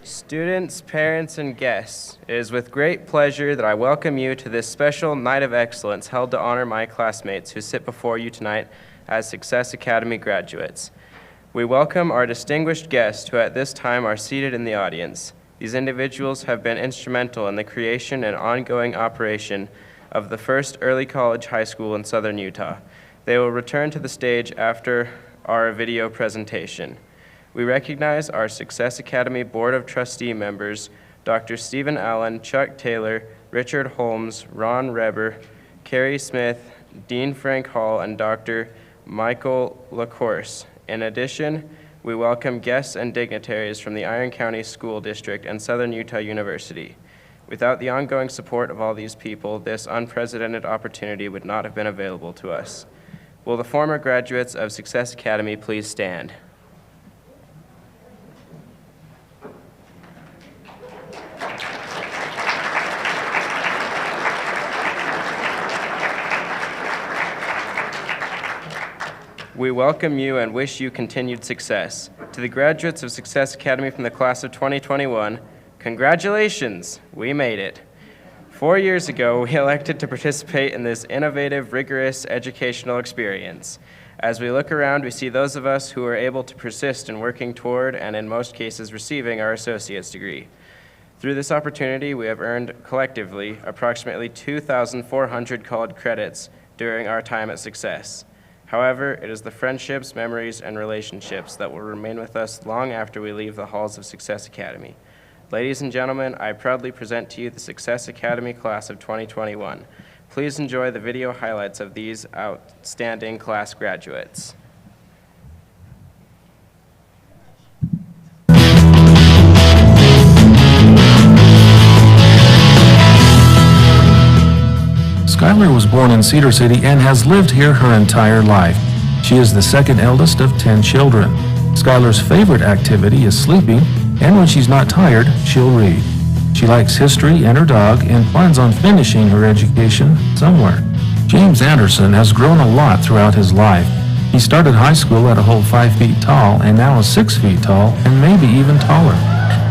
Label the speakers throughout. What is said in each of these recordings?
Speaker 1: Students, parents, and guests, it is with great pleasure that I welcome you to this special Night of Excellence held to honor my classmates who sit before you tonight as Success Academy graduates. We welcome our distinguished guests who at this time are seated in the audience. These individuals have been instrumental in the creation and ongoing operation of the first early college high school in southern Utah. They will return to the stage after our video presentation. We recognize our Success Academy Board of Trustee members, Dr. Stephen Allen, Chuck Taylor, Richard Holmes, Ron Reber, Carrie Smith, Dean Frank Hall, and Dr. Michael LaCourse. In addition, we welcome guests and dignitaries from the Iron County School District and Southern Utah University. Without the ongoing support of all these people, this unprecedented opportunity would not have been available to us. Will the former graduates of Success Academy please stand? We welcome you and wish you continued success. To the graduates of Success Academy from the class of 2021, congratulations, we made it. 4 years ago, we elected to participate in this innovative, rigorous educational experience. As we look around, we see those of us who are able to persist in working toward, and in most cases, receiving our associate's degree. Through this opportunity, we have earned collectively approximately 2,400 college credits during our time at Success. However, it is the friendships, memories, and relationships that will remain with us long after we leave the halls of Success Academy. Ladies and gentlemen, I proudly present to you the Success Academy class of 2021. Please enjoy the video highlights of these outstanding class graduates.
Speaker 2: Skylar was born in Cedar City and has lived here her entire life. She is the second eldest of 10 children. Skylar's favorite activity is sleeping, and when she's not tired, she'll read. She likes history and her dog and plans on finishing her education somewhere. James Anderson has grown a lot throughout his life. He started high school at a whole 5 feet tall and now is 6 feet tall and maybe even taller.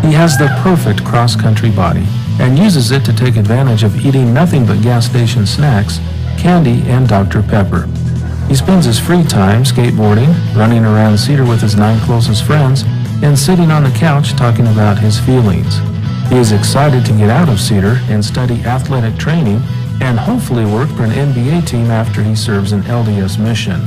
Speaker 2: He has the perfect cross-country body and uses it to take advantage of eating nothing but gas station snacks, candy, and Dr. Pepper. He spends his free time skateboarding, running around Cedar with his 9 closest friends, and sitting on the couch talking about his feelings. He is excited to get out of Cedar and study athletic training and hopefully work for an NBA team after he serves an LDS mission.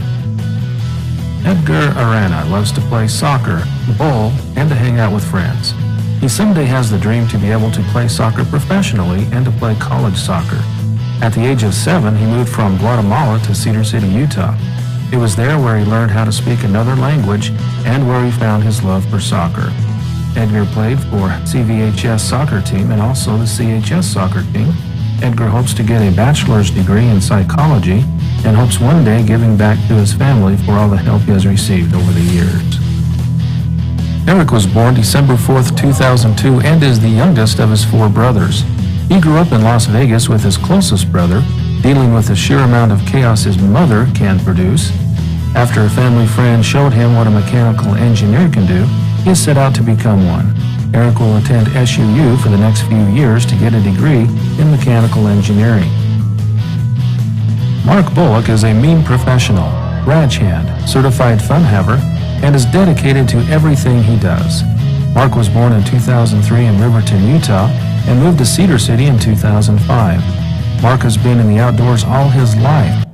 Speaker 2: Edgar Arana loves to play soccer, bowl, and to hang out with friends. He someday has the dream to be able to play soccer professionally and to play college soccer. At the age of 7, he moved from Guatemala to Cedar City, Utah. It was there where he learned how to speak another language and where he found his love for soccer. Edgar played for CVHS soccer team and also the CHS soccer team. Edgar hopes to get a bachelor's degree in psychology and hopes one day giving back to his family for all the help he has received over the years. Eric was born December 4th, 2002, and is the youngest of his 4 brothers. He grew up in Las Vegas with his closest brother, dealing with the sheer amount of chaos his mother can produce. After a family friend showed him what a mechanical engineer can do, he set out to become one. Eric will attend SUU for the next few years to get a degree in mechanical engineering. Mark Bullock is a mean professional, raj hand, certified fun haver, and is dedicated to everything he does. Mark was born in 2003 in Riverton, Utah, and moved to Cedar City in 2005. Mark has been in the outdoors all his life.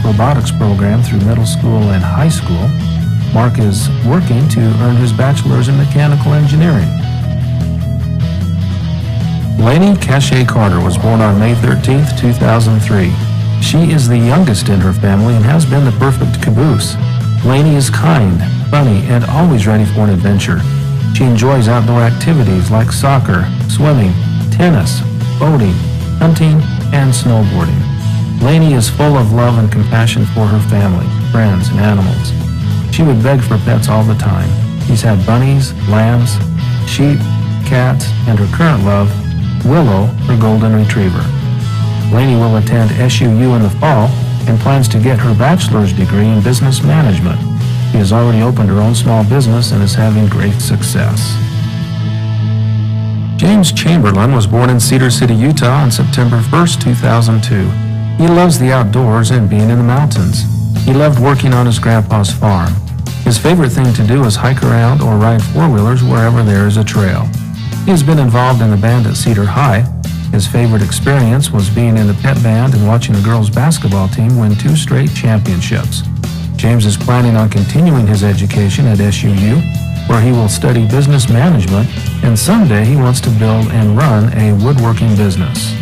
Speaker 2: Robotics program through middle school and high school. Mark is working to earn his bachelor's in mechanical engineering. Lainey Cachet Carter was born on May 13, 2003. She is the youngest in her family and has been the perfect caboose. Lainey is kind, funny, and always ready for an adventure. She enjoys outdoor activities like soccer, swimming, tennis, boating, hunting, and snowboarding. Lainey is full of love and compassion for her family, friends, and animals. She would beg for pets all the time. She's had bunnies, lambs, sheep, cats, and her current love, Willow, her golden retriever. Lainey will attend SUU in the fall and plans to get her bachelor's degree in business management. She has already opened her own small business and is having great success. James Chamberlain was born in Cedar City, Utah on September 1st, 2002. He loves the outdoors and being in the mountains. He loved working on his grandpa's farm. His favorite thing to do is hike around or ride four-wheelers wherever there is a trail. He has been involved in the band at Cedar High. His favorite experience was being in the pep band and watching the girls' basketball team win 2 straight championships. James is planning on continuing his education at SUU, where he will study business management, and someday he wants to build and run a woodworking business.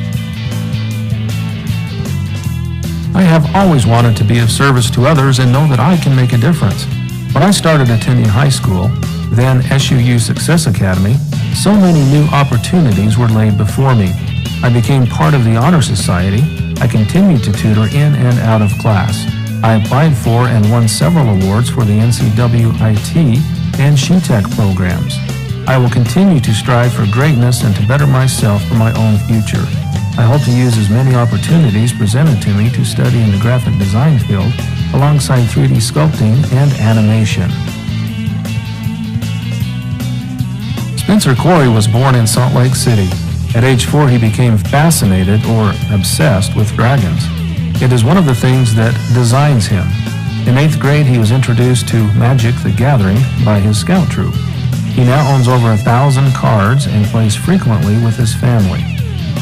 Speaker 2: I have always wanted to be of service to others and know that I can make a difference. When I started attending high school, then SUU Success Academy, so many new opportunities were laid before me. I became part of the Honor Society. I continued to tutor in and out of class. I applied for and won several awards for the NCWIT and SheTech programs. I will continue to strive for greatness and to better myself for my own future. I hope to use as many opportunities presented to me to study in the graphic design field alongside 3D sculpting and animation. Spencer Corey was born in Salt Lake City. At age 4, he became fascinated or obsessed with dragons. It is one of the things that designs him. In 8th grade, he was introduced to Magic the Gathering by his scout troop. He now owns over 1,000 cards and plays frequently with his family.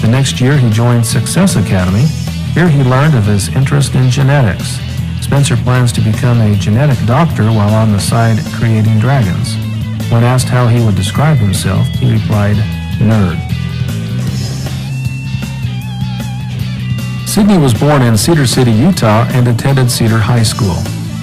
Speaker 2: The next year, he joined Success Academy. Here he learned of his interest in genetics. Spencer plans to become a genetic doctor while on the side creating dragons. When asked how he would describe himself, he replied, "Nerd." Sydney was born in Cedar City, Utah, and attended Cedar High School.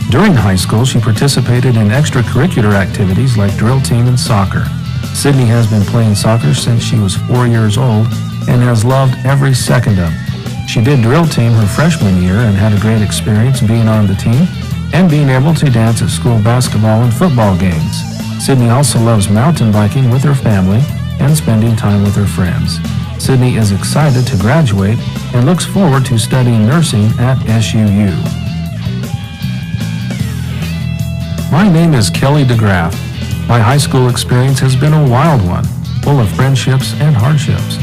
Speaker 2: During high school, she participated in extracurricular activities like drill team and soccer. Sydney has been playing soccer since she was 4 years old and has loved every second of it. She did drill team her freshman year and had a great experience being on the team and being able to dance at school basketball and football games. Sydney also loves mountain biking with her family and spending time with her friends. Sydney is excited to graduate and looks forward to studying nursing at SUU. My name is Kelly DeGraff. My high school experience has been a wild one, full of friendships and hardships.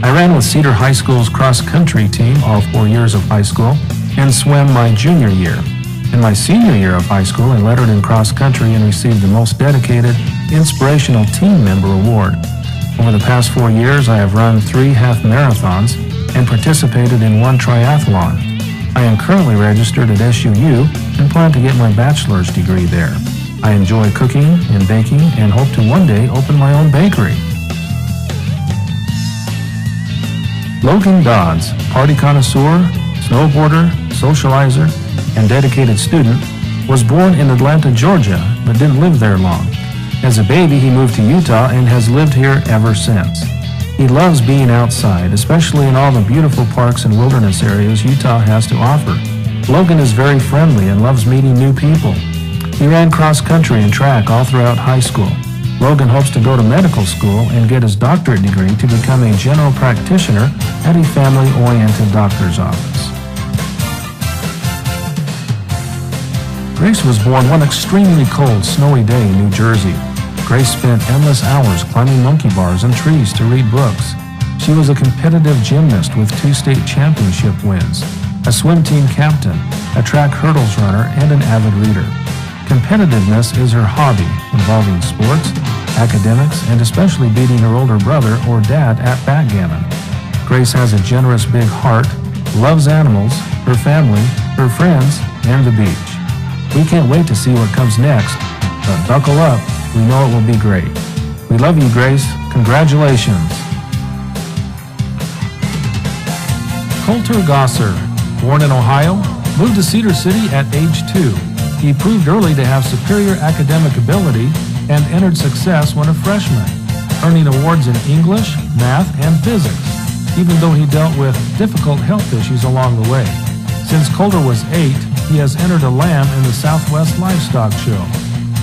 Speaker 2: I ran with Cedar High School's cross-country team all 4 years of high school and swam my junior year. In my senior year of high school, I lettered in cross-country and received the Most Dedicated Inspirational Team Member Award. Over the past 4 years, I have run 3 half marathons and participated in 1 triathlon. I am currently registered at SUU and plan to get my bachelor's degree there. I enjoy cooking and baking and hope to one day open my own bakery. Logan Dodds, party connoisseur, snowboarder, socializer, and dedicated student, was born in Atlanta, Georgia, but didn't live there long. As a baby, he moved to Utah and has lived here ever since. He loves being outside, especially in all the beautiful parks and wilderness areas Utah has to offer. Logan is very friendly and loves meeting new people. He ran cross-country and track all throughout high school. Logan hopes to go to medical school and get his doctorate degree to become a general practitioner at a family-oriented doctor's office. Grace was born one extremely cold, snowy day in New Jersey. Grace spent endless hours climbing monkey bars and trees to read books. She was a competitive gymnast with 2 state championship wins, a swim team captain, a track hurdles runner, and an avid reader. Competitiveness is her hobby, involving sports, academics, and especially beating her older brother or dad at backgammon. Grace has a generous big heart, loves animals, her family, her friends, and the beach. We can't wait to see what comes next, but buckle up, we know it will be great. We love you, Grace. Congratulations. Coulter Gosser, born in Ohio, moved to Cedar City at age 2. He proved early to have superior academic ability and entered success when a freshman, earning awards in English, math, and physics, even though he dealt with difficult health issues along the way. Since Coulter was 8, he has entered a lamb in the Southwest Livestock Show.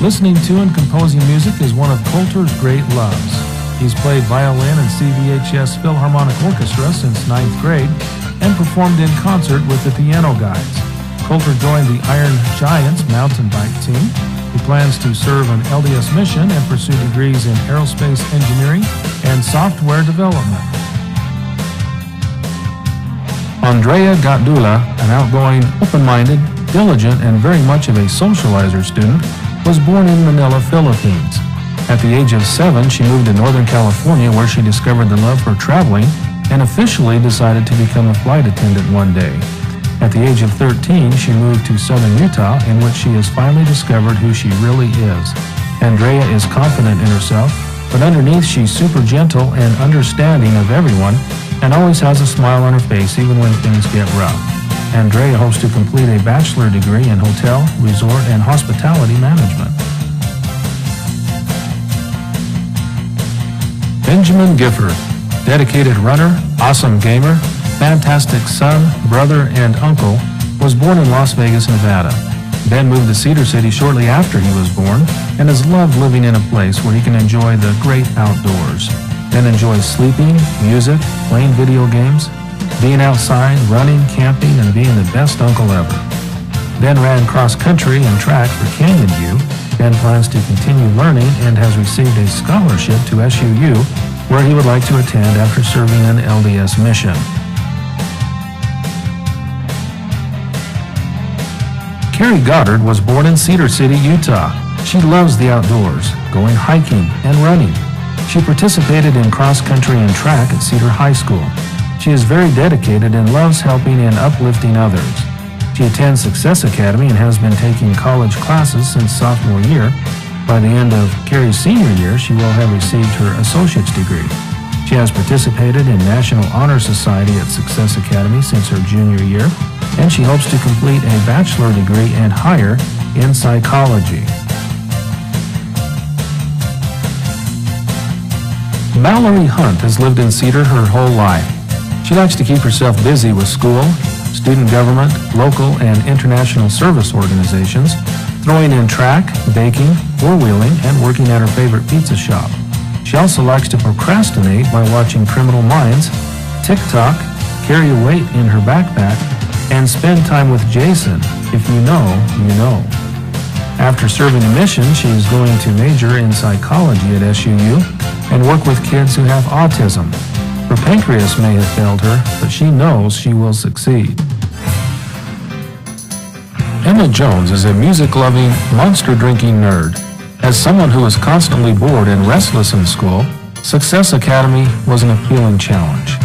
Speaker 2: Listening to and composing music is one of Coulter's great loves. He's played violin in CVHS Philharmonic Orchestra since 9th grade and performed in concert with the Piano Guys. Coulter joined the Iron Giants mountain bike team. He plans to serve an LDS mission and pursue degrees in aerospace engineering and software development. Andrea Gatdula, an outgoing, open-minded, diligent, and very much of a socializer student, was born in Manila, Philippines. At the age of 7, she moved to Northern California where she discovered the love for traveling and officially decided to become a flight attendant one day. At the age of 13, she moved to southern Utah, in which she has finally discovered who she really is. Andrea is confident in herself, but underneath she's super gentle and understanding of everyone and always has a smile on her face even when things get rough. Andrea hopes to complete a bachelor degree in hotel, resort, and hospitality management. Benjamin Gifford, dedicated runner, awesome gamer, fantastic son, brother, and uncle, was born in Las Vegas, Nevada. Ben moved to Cedar City shortly after he was born and has loved living in a place where he can enjoy the great outdoors. Ben enjoys sleeping, music, playing video games, being outside, running, camping, and being the best uncle ever. Ben ran cross-country and track for Canyon View. Ben plans to continue learning and has received a scholarship to SUU, where he would like to attend after serving an LDS mission. Carrie Goddard was born in Cedar City, Utah. She loves the outdoors, going hiking and running. She participated in cross-country and track at Cedar High School. She is very dedicated and loves helping and uplifting others. She attends Success Academy and has been taking college classes since sophomore year. By the end of Carrie's senior year, she will have received her associate's degree. She has participated in National Honor Society at Success Academy since her junior year, and she hopes to complete a bachelor degree and higher in psychology. Mallory Hunt has lived in Cedar her whole life. She likes to keep herself busy with school, student government, local and international service organizations, throwing in track, baking, four-wheeling, and working at her favorite pizza shop. She also likes to procrastinate by watching Criminal Minds, TikTok, carry a weight in her backpack, and spend time with Jason. If you know, you know. After serving a mission, she is going to major in psychology at SUU and work with kids who have autism. Her pancreas may have failed her, but she knows she will succeed. Emma Jones is a music-loving, monster-drinking nerd. As someone who is constantly bored and restless in school, Success Academy was an appealing challenge.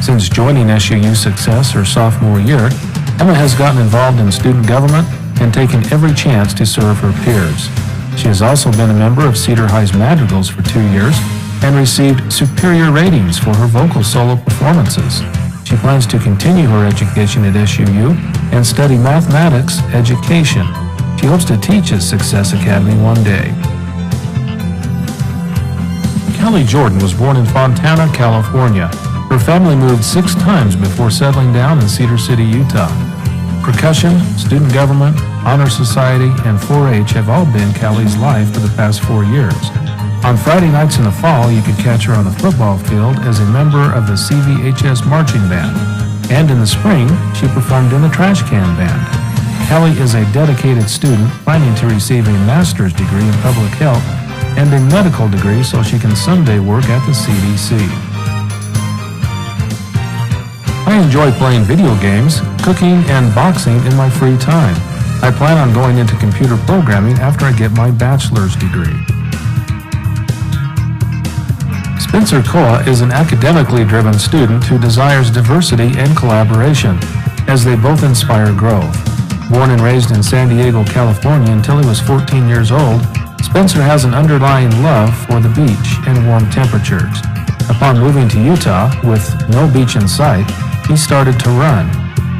Speaker 2: Since joining SUU Success her sophomore year, Emma has gotten involved in student government and taken every chance to serve her peers. She has also been a member of Cedar High's Madrigals for 2 years and received superior ratings for her vocal solo performances. She plans to continue her education at SUU and study mathematics education. She hopes to teach at Success Academy one day. Kelly Jordan was born in Fontana, California. Her family moved 6 times before settling down in Cedar City, Utah. Percussion, student government, honor society, and 4-H have all been Kelly's life for the past 4 years. On Friday nights in the fall, you could catch her on the football field as a member of the CVHS marching band. And in the spring, she performed in the Trash Can Band. Kelly is a dedicated student planning to receive a master's degree in public health and a medical degree so she can someday work at the CDC. I enjoy playing video games, cooking, and boxing in my free time. I plan on going into computer programming after I get my bachelor's degree. Spencer Koa is an academically driven student who desires diversity and collaboration, as they both inspire growth. Born and raised in San Diego, California until he was 14 years old, Spencer has an underlying love for the beach and warm temperatures. Upon moving to Utah, with no beach in sight, he started to run.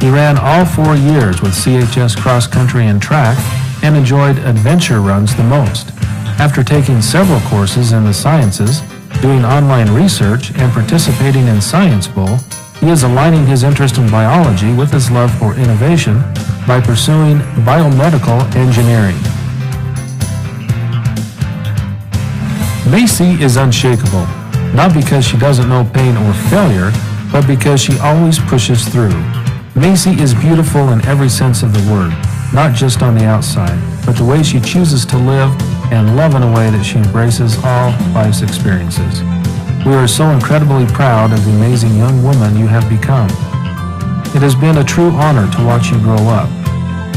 Speaker 2: He ran all 4 years with CHS cross country and track and enjoyed adventure runs the most. After taking several courses in the sciences, doing online research, and participating in Science Bowl, he is aligning his interest in biology with his love for innovation by pursuing biomedical engineering. Macy is unshakable. not because she doesn't know pain or failure, but because she always pushes through. Macy is beautiful in every sense of the word, not just on the outside, but the way she chooses to live and love in a way that she embraces all life's experiences. We are so incredibly proud of the amazing young woman you have become. It has been a true honor to watch you grow up.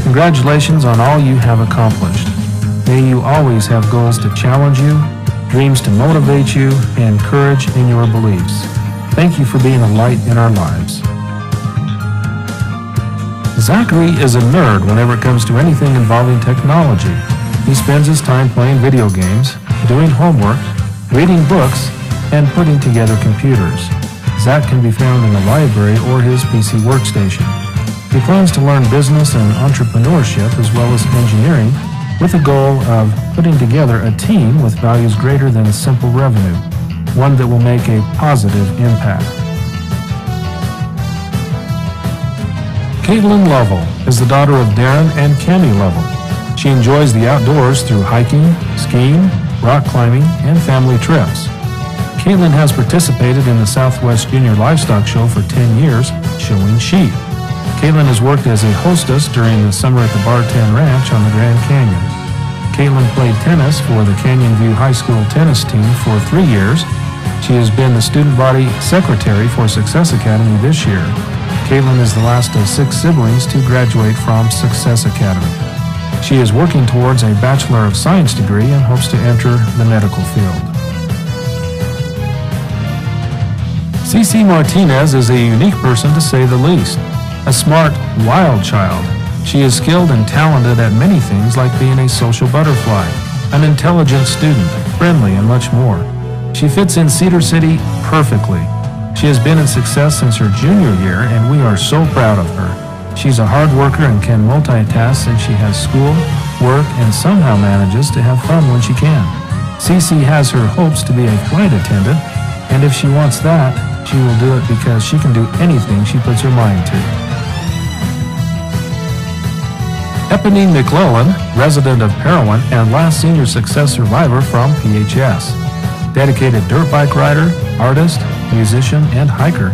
Speaker 2: Congratulations on all you have accomplished. May you always have goals to challenge you, dreams to motivate you, and courage in your beliefs. Thank you for being a light in our lives. Zachary is a nerd whenever it comes to anything involving technology. He spends his time playing video games, doing homework, reading books, and putting together computers. Zach can be found in the library or his PC workstation. He plans to learn business and entrepreneurship as well as engineering with the goal of putting together a team with values greater than simple revenue, one that will make a positive impact. Caitlin Lovell is the daughter of Darren and Cammie Lovell. She enjoys the outdoors through hiking, skiing, rock climbing, and family trips. Caitlin has participated in the Southwest Junior Livestock Show for 10 years, showing sheep. Caitlin has worked as a hostess during the summer at the Bartan Ranch on the Grand Canyon. Caitlin played tennis for the Canyon View High School tennis team for 3 years. She has been the student body secretary for Success Academy this year. Caitlin is the last of 6 siblings to graduate from Success Academy. She is working towards a Bachelor of Science degree and hopes to enter the medical field. CeCe Martinez is a unique person to say the least. A smart, wild child. She is skilled and talented at many things like being a social butterfly, an intelligent student, friendly, and much more. She fits in Cedar City perfectly. She has been in Success since her junior year, and we are so proud of her. She's a hard worker and can multitask since she has school, work, and somehow manages to have fun when she can. CeCe has her hopes to be a flight attendant, and if she wants that, she will do it because she can do anything she puts her mind to. Eponine McClellan, resident of Parowan and last senior Success survivor from PHS. Dedicated dirt bike rider, artist, musician, and hiker,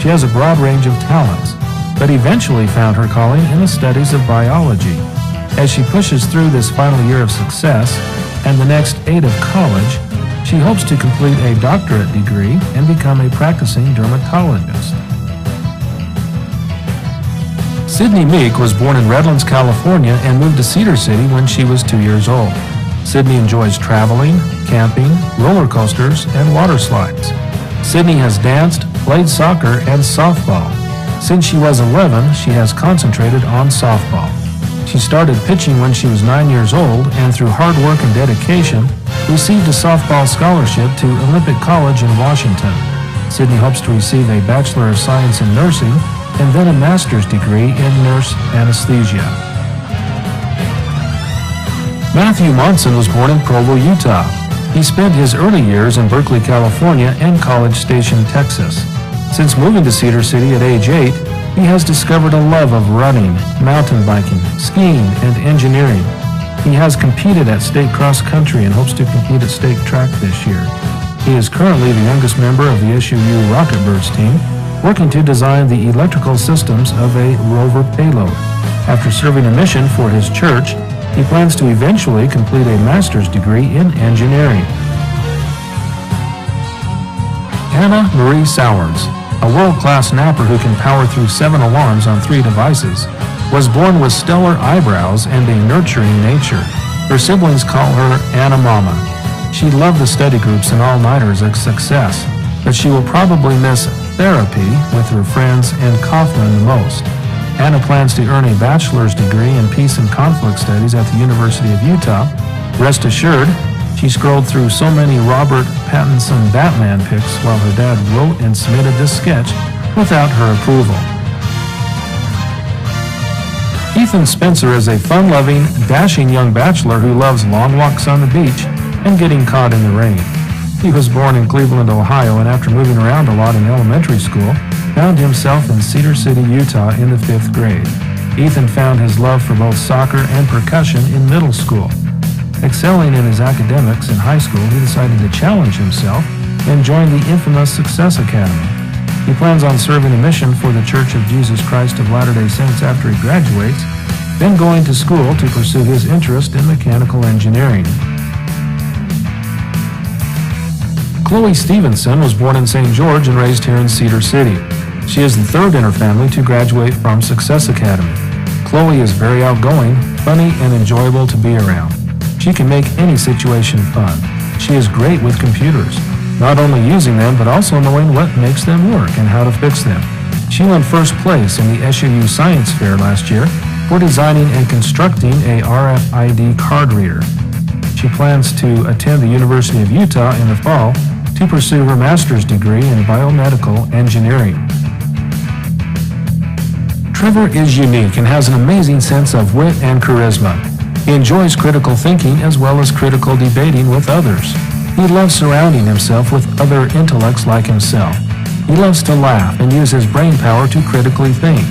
Speaker 2: she has a broad range of talents, but eventually found her calling in the studies of biology. As she pushes through this final year of Success and the next 8 of college, she hopes to complete a doctorate degree and become a practicing dermatologist. Sydney Meek was born in Redlands, California and moved to Cedar City when she was 2 years old. Sydney enjoys traveling, camping, roller coasters, and water slides. Sydney has danced, played soccer, and softball. Since she was 11, she has concentrated on softball. She started pitching when she was 9 years old and through hard work and dedication, received a softball scholarship to Olympic College in Washington. Sydney hopes to receive a Bachelor of Science in Nursing and then a master's degree in nurse anesthesia. Matthew Monson was born in Provo, Utah. He spent his early years in Berkeley, California and College Station, Texas. Since moving to Cedar City at age 8, he has discovered a love of running, mountain biking, skiing, and engineering. He has competed at state cross country and hopes to compete at state track this year. He is currently the youngest member of the SUU Rocketbirds team, working to design the electrical systems of a rover payload. After serving a mission for his church, he plans to eventually complete a master's degree in engineering. Hannah Marie Sowers, a world-class napper who can power through 7 alarms on 3 devices, was born with stellar eyebrows and a nurturing nature. Her siblings call her Anna Mama. She loved the study groups and all-nighters at Success, but she will probably miss therapy with her friends and Kaufman the most. Anna plans to earn a bachelor's degree in Peace and Conflict Studies at the University of Utah. Rest assured, she scrolled through so many Robert Pattinson Batman pics while her dad wrote and submitted this sketch without her approval. Ethan Spencer is a fun-loving, dashing young bachelor who loves long walks on the beach and getting caught in the rain. He was born in Cleveland, Ohio, and after moving around a lot in elementary school, found himself in Cedar City, Utah in the 5th grade. Ethan found his love for both soccer and percussion in middle school. Excelling in his academics in high school, he decided to challenge himself and join the infamous Success Academy. He plans on serving a mission for the Church of Jesus Christ of Latter-day Saints after he graduates, then going to school to pursue his interest in mechanical engineering. Chloe Stevenson was born in St. George and raised here in Cedar City. She is the third in her family to graduate from Success Academy. Chloe is very outgoing, funny, and enjoyable to be around. She can make any situation fun. She is great with computers, not only using them, but also knowing what makes them work and how to fix them. She won first place in the SUU Science Fair last year for designing and constructing a RFID card reader. She plans to attend the University of Utah in the fall to pursue her master's degree in biomedical engineering. Trevor is unique and has an amazing sense of wit and charisma. He enjoys critical thinking as well as critical debating with others. He loves surrounding himself with other intellects like himself. He loves to laugh and use his brain power to critically think.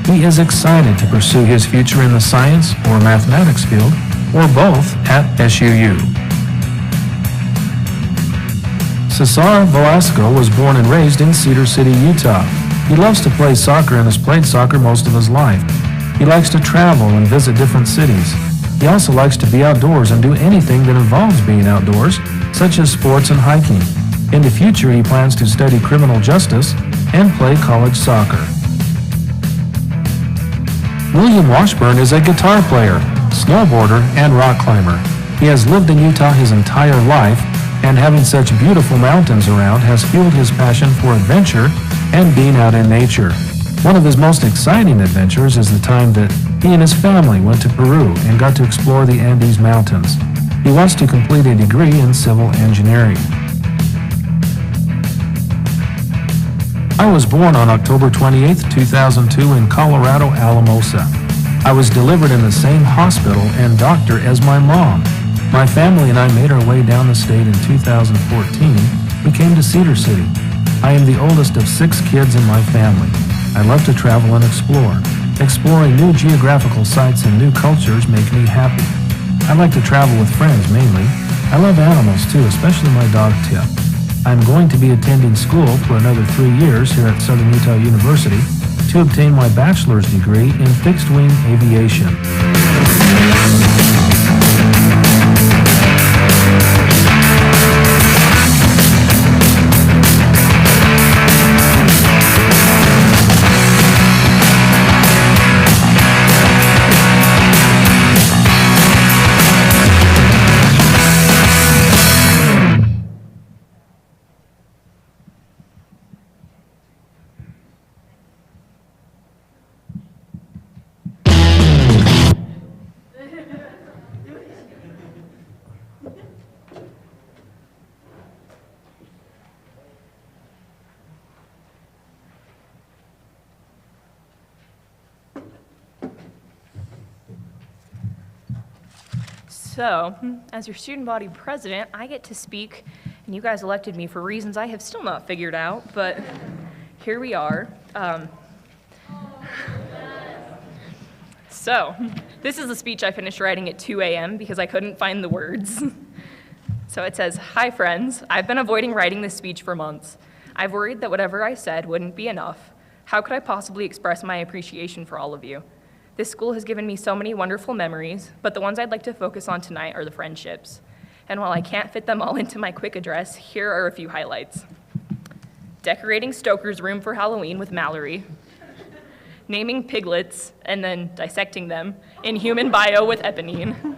Speaker 2: He is excited to pursue his future in the science or mathematics field, or both, at SUU. Cesar Velasco was born and raised in Cedar City, Utah. He loves to play soccer and has played soccer most of his life. He likes to travel and visit different cities. He also likes to be outdoors and do anything that involves being outdoors, such as sports and hiking. In the future, he plans to study criminal justice and play college soccer. William Washburn is a guitar player, snowboarder, and rock climber. He has lived in Utah his entire life, and having such beautiful mountains around has fueled his passion for adventure and being out in nature. One of his most exciting adventures is the time that he and his family went to Peru and got to explore the Andes Mountains. He wants to complete a degree in civil engineering. I was born on October 28, 2002 in Colorado, Alamosa. I was delivered in the same hospital and doctor as my mom. My family and I made our way down the state in 2014. We came to Cedar City. I am the oldest of 6 kids in my family. I love to travel and explore. Exploring new geographical sites and new cultures make me happy. I like to travel with friends mainly. I love animals too, especially my dog Tip. I'm going to be attending school for another 3 years here at Southern Utah University to obtain my bachelor's degree in fixed-wing aviation.
Speaker 3: So, as your student body president, I get to speak, and you guys elected me for reasons I have still not figured out, but here we are. So, this is a speech I finished writing at 2 a.m. because I couldn't find the words. So it says, "Hi friends, I've been avoiding writing this speech for months. I've worried that whatever I said wouldn't be enough. How could I possibly express my appreciation for all of you? This school has given me so many wonderful memories, but the ones I'd like to focus on tonight are the friendships. And while I can't fit them all into my quick address, here are a few highlights. Decorating Stoker's room for Halloween with Mallory. Naming piglets and then dissecting them in human bio with Eponine.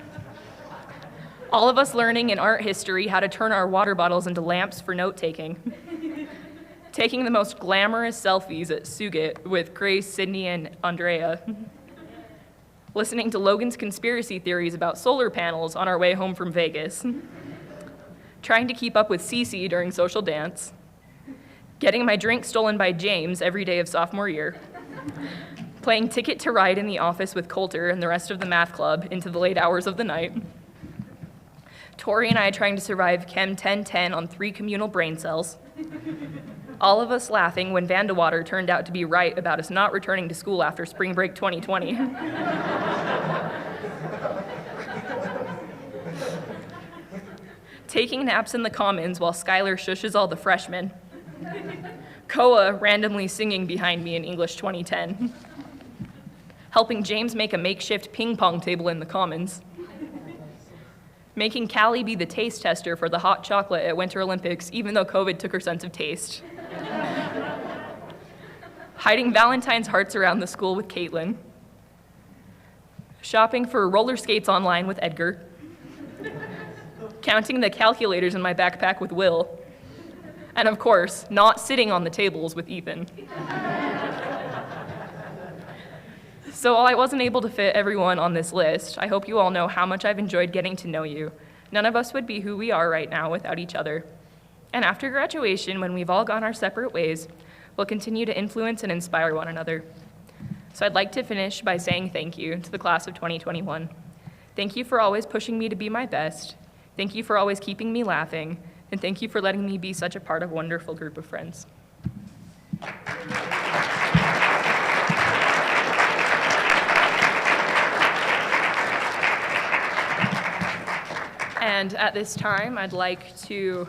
Speaker 3: All of us learning in art history how to turn our water bottles into lamps for note-taking. Taking the most glamorous selfies at Suget with Grace, Sydney, and Andrea. Listening to Logan's conspiracy theories about solar panels on our way home from Vegas. Trying to keep up with Cece during social dance. Getting my drink stolen by James every day of sophomore year. Playing Ticket to Ride in the office with Coulter and the rest of the math club into the late hours of the night. Tori and I trying to survive Chem 1010 on 3 communal brain cells. All of us laughing when Vandewater turned out to be right about us not returning to school after spring break 2020. taking naps in the commons while Skylar shushes all the freshmen, Koa randomly singing behind me in English 2010, helping James make a makeshift ping pong table in the commons, making Callie be the taste tester for the hot chocolate at Winter Olympics even though COVID took her sense of taste, hiding Valentine's hearts around the school with Caitlin, shopping for roller skates online with Edgar, counting the calculators in my backpack with Will, and of course, not sitting on the tables with Ethan. So while I wasn't able to fit everyone on this list, I hope you all know how much I've enjoyed getting to know you. None of us would be who we are right now without each other. And after graduation, when we've all gone our separate ways, we'll continue to influence and inspire one another. So I'd like to finish by saying thank you to the class of 2021. Thank you for always pushing me to be my best. Thank you for always keeping me laughing. And thank you for letting me be such a part of a wonderful group of friends. And at this time, I'd like to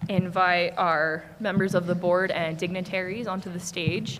Speaker 3: invite our members of the board and dignitaries onto the stage.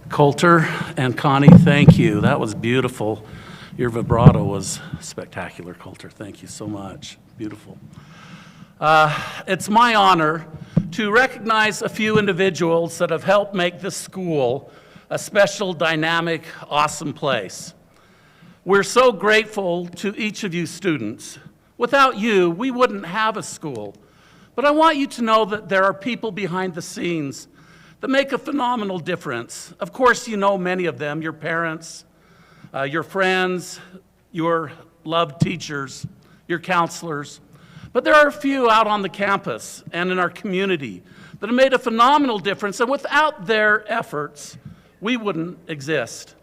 Speaker 4: Coulter and Connie, thank you. That was beautiful. Your vibrato was spectacular, Coulter. Thank you so much. Beautiful. It's my honor to recognize a few individuals that have helped make this school a special, dynamic, awesome place. We're so grateful to each of you students. Without you, we wouldn't have a school. But I want you to know that there are people behind the scenes that make a phenomenal difference. Of course, you know many of them, your parents, your friends, your loved teachers, your counselors. But there are a few out on the campus and in our community that have made a phenomenal difference, and without their efforts, we wouldn't exist.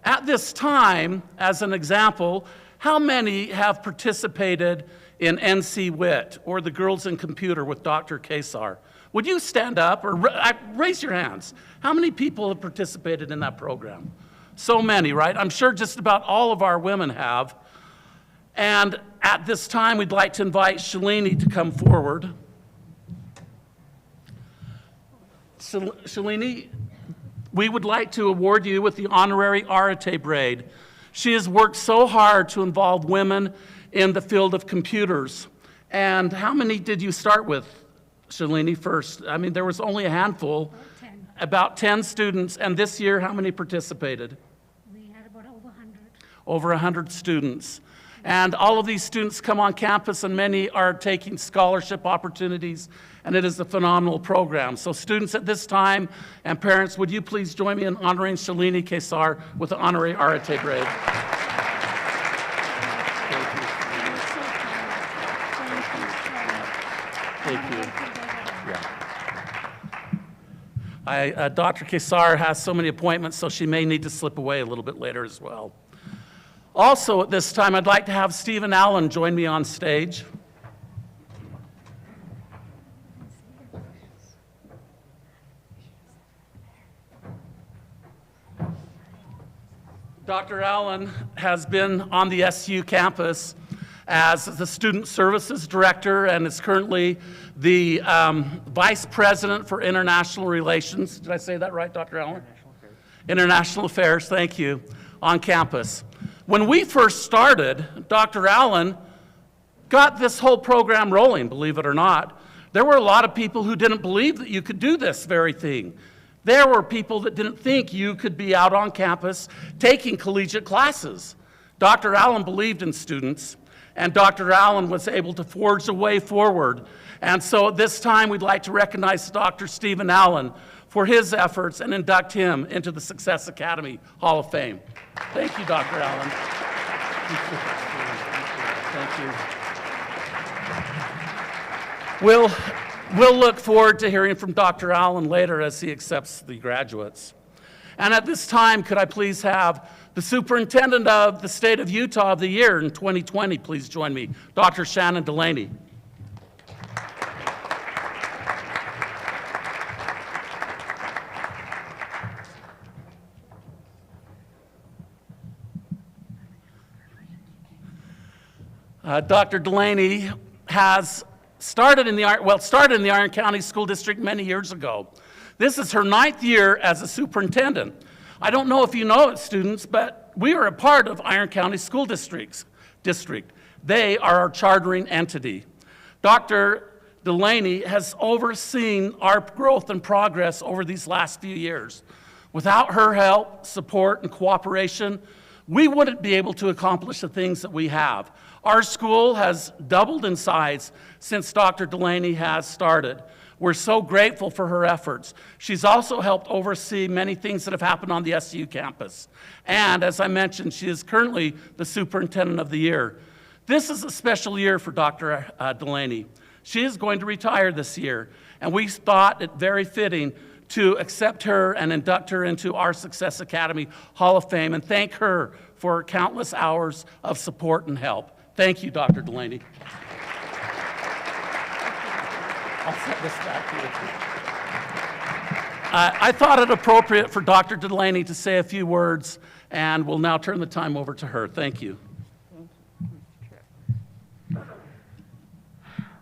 Speaker 4: At this time, as an example, how many have participated in NC WIT, or the Girls in Computer with Dr. Kesar? Would you stand up or raise your hands? How many people have participated in that program? So many, right? I'm sure just about all of our women have. And at this time, we'd like to invite Shalini to come forward. Shalini, we would like to award you with the honorary Arate braid. She has worked so hard to involve women in the field of computers. And how many did you start with, Shalini, first? I mean, there was only a handful. About 10 students. And this year, how many participated?
Speaker 5: We had about over 100.
Speaker 4: Over 100 students. And all of these students come on campus, and many are taking scholarship opportunities, and it is a phenomenal program. So students at this time, and parents, would you please join me in honoring Shalini Kesar with the honorary Arate braid? Thank you. Dr. Kesar has so many appointments, so she may need to slip away a little bit later as well. Also at this time, I'd like to have Stephen Allen join me on stage. Dr. Allen has been on the SU campus as the Student Services Director and is currently the Vice President for International Relations. Did I say that right, Dr. Allen? International Affairs, thank you, on campus. When we first started, Dr. Allen got this whole program rolling, believe it or not. There were a lot of people who didn't believe that you could do this very thing. There were people that didn't think you could be out on campus taking collegiate classes. Dr. Allen believed in students, and Dr. Allen was able to forge a way forward. And so at this time, we'd like to recognize Dr. Stephen Allen for his efforts and induct him into the Success Academy Hall of Fame. Thank you, Dr. Allen. Thank you. We'll look forward to hearing from Dr. Allen later as he accepts the graduates. And at this time, could I please have the Superintendent of the State of Utah of the Year in 2020, please join me, Dr. Shannon Delaney. Dr. Delaney has started in the Iron County School District many years ago. This is her 9th year as a superintendent. I don't know if you know it, students, but we are a part of Iron County School District. They are our chartering entity. Dr. Delaney has overseen our growth and progress over these last few years. Without her help, support, and cooperation, we wouldn't be able to accomplish the things that we have. Our school has doubled in size since Dr. Delaney has started. We're so grateful for her efforts. She's also helped oversee many things that have happened on the SU campus. And as I mentioned, she is currently the Superintendent of the Year. This is a special year for Dr. Delaney. She is going to retire this year, and we thought it very fitting to accept her and induct her into our Success Academy Hall of Fame and thank her for her countless hours of support and help. Thank you, Dr. Delaney. I'll set this back here. I thought it appropriate for Dr. Delaney to say a few words, and we'll now turn the time over to her. Thank you.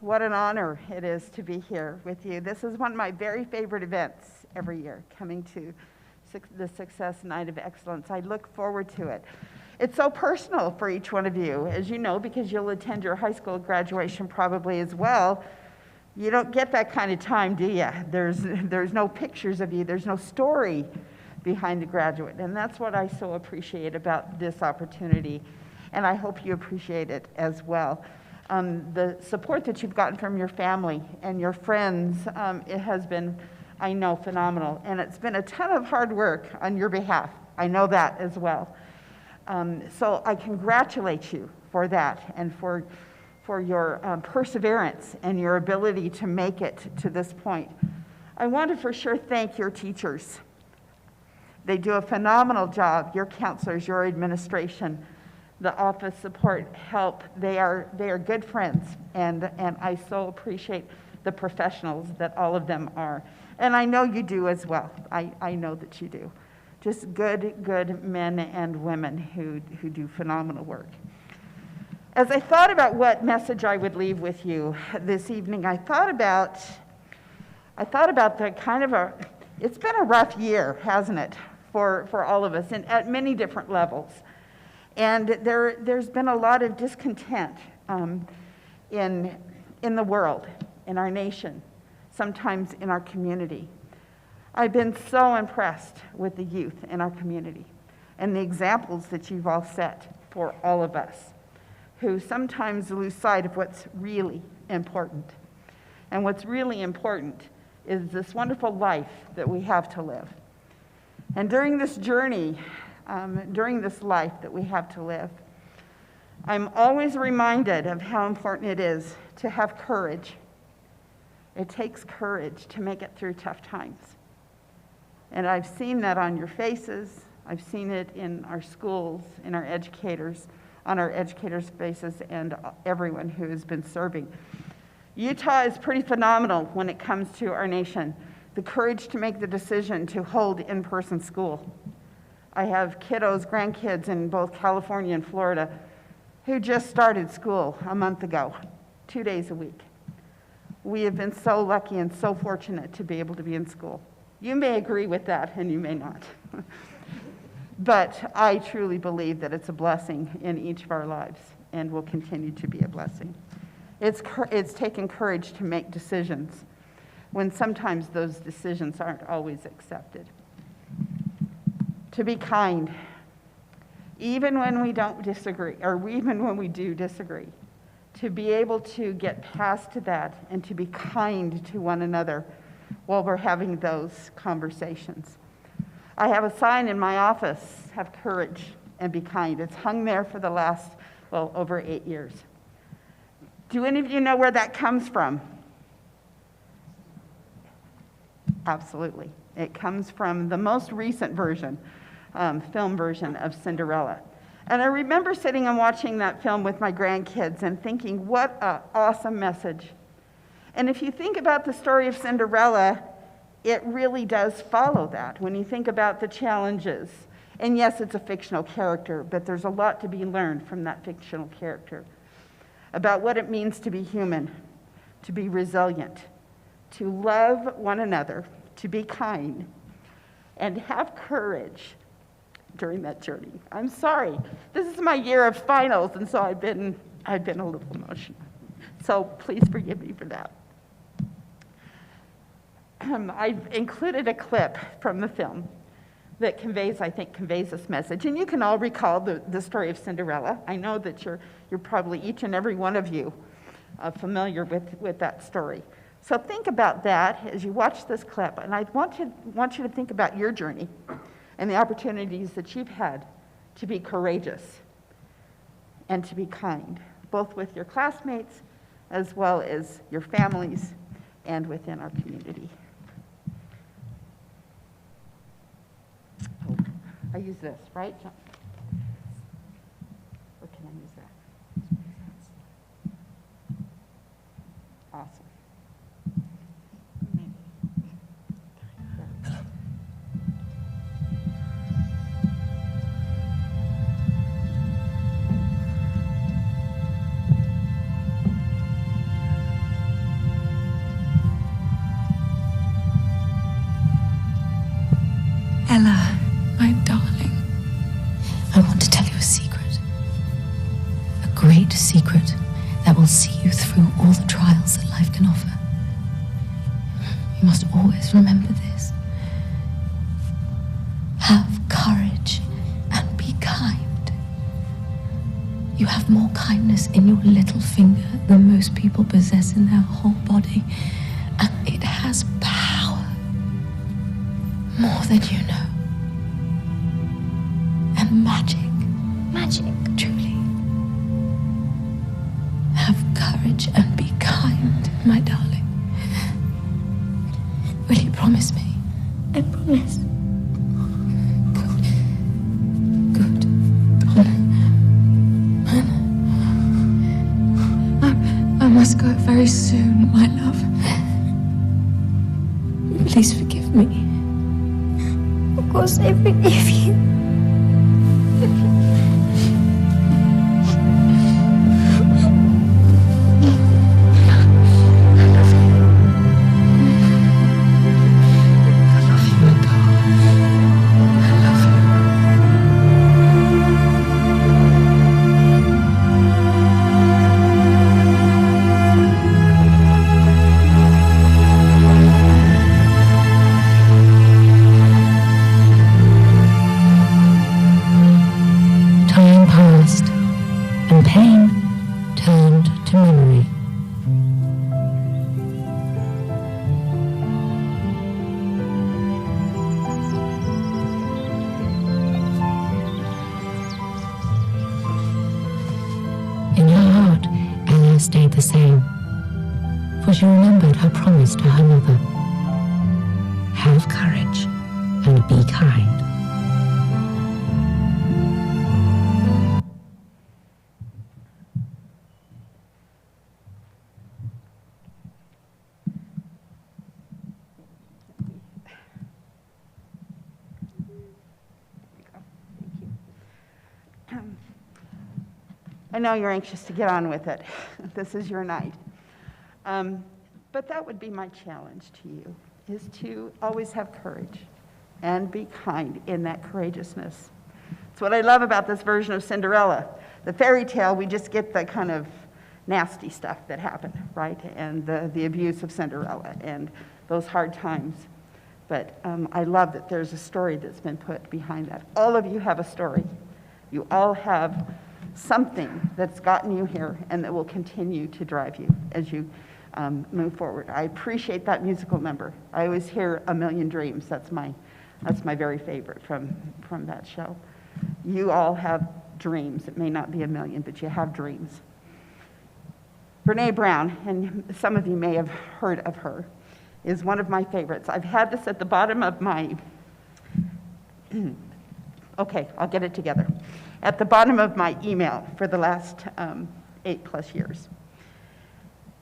Speaker 6: What an honor it is to be here with you. This is one of my very favorite events every year, coming to the Success Night of Excellence. I look forward to it. It's so personal for each one of you, as you know, because you'll attend your high school graduation probably as well. You don't get that kind of time, do you? There's no pictures of you. There's no story behind the graduate. And that's what I so appreciate about this opportunity. And I hope you appreciate it as well. The support that you've gotten from your family and your friends, it has been, I know, phenomenal. And it's been a ton of hard work on your behalf. I know that as well. So I congratulate you for that and for your perseverance and your ability to make it to this point. I want to for sure thank your teachers. They do a phenomenal job, your counselors, your administration, the office support, help. They are good friends, and I so appreciate the professionals that all of them are. And I know you do as well. I know that you do. Just good men and women who do phenomenal work. As I thought about what message I would leave with you this evening, I thought about the kind of it's been a rough year, hasn't it, for all of us, and at many different levels. And there's been a lot of discontent in the world, in our nation, sometimes in our community. I've been so impressed with the youth in our community and the examples that you've all set for all of us, who sometimes lose sight of what's really important. And what's really important is this wonderful life that we have to live. And during this journey, during this life that we have to live, I'm always reminded of how important it is to have courage. It takes courage to make it through tough times. And I've seen that on your faces. I've seen it in our schools, in our educators, on our educators' faces, and everyone who has been serving. Utah is pretty phenomenal when it comes to our nation. The courage to make the decision to hold in-person school. I have kiddos, grandkids in both California and Florida who just started school a month ago, 2 days a week. We have been so lucky and so fortunate to be able to be in school. You may agree with that and you may not. But I truly believe that it's a blessing in each of our lives and will continue to be a blessing. It's taken courage to make decisions when sometimes those decisions aren't always accepted. To be kind, even when we don't disagree, or even when we do disagree. To be able to get past that and to be kind to one another while we're having those conversations. I have a sign in my office, have courage and be kind. It's hung there for the last, over 8 years. Do any of you know where that comes from? Absolutely. It comes from the most recent version, film version of Cinderella. And I remember sitting and watching that film with my grandkids and thinking, what an awesome message. And if you think about the story of Cinderella, it really does follow that when you think about the challenges. And yes, it's a fictional character, but there's a lot to be learned from that fictional character about what it means to be human, to be resilient, to love one another, to be kind, and have courage during that journey. I'm sorry, this is my year of finals, and so I've been a little emotional. So please forgive me for that. I've included a clip from the film that conveys this message. And you can all recall the story of Cinderella. I know that you're probably, each and every one of you, familiar with that story. So think about that as you watch this clip, and I want you to think about your journey and the opportunities that you've had to be courageous and to be kind, both with your classmates as well as your families and within our community. Oh, I use this, right? Or can I use that? Awesome.
Speaker 7: Ella, my darling, I want to tell you a secret. A great secret that will see you through all the trials that life can offer. You must always remember this. Have courage and be kind. You have more kindness in your little finger than most people possess in their whole body, and it has power. More than you know. And magic. Magic, truly. Have courage and be kind, my darling. Will you promise me? I promise. Good. Good. I must go very soon, my love. Please forgive me. Of course, I forgive you. Stayed the same, for she remembered her promise to her mother. Have courage and be kind.
Speaker 6: I know you're anxious to get on with it. This is your night. But that would be my challenge to you, is to always have courage and be kind in that courageousness. It's what I love about this version of Cinderella. The fairy tale, we just get the kind of nasty stuff that happened, right? And the abuse of Cinderella and those hard times. But I love that there's a story that's been put behind that. All of you have a story. You all have something that's gotten you here and that will continue to drive you as you move forward. I appreciate that musical number. I always hear A Million Dreams. That's my very favorite from that show. You all have dreams. It may not be a million, but you have dreams. Brene Brown, and some of you may have heard of her, is one of my favorites. I've had this at the bottom of my, okay, I'll get it together. At the bottom of my email for the last 8+ years.